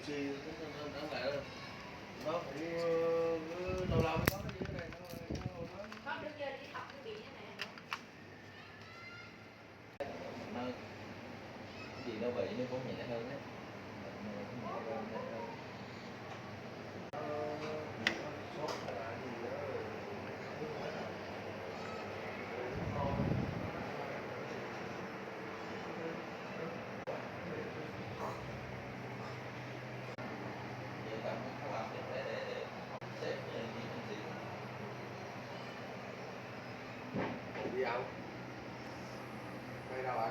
trì nó lại là nó cũng cứ lâu lâu mới có cái gì cái này nó có đứa giờ đi học cái bị như này nó gì nó bị nó cũng nhẹ hơn đấy. Sốt hay là gì đó vậy bạn có làm để xếp gì đi đâu quay đâu ạ?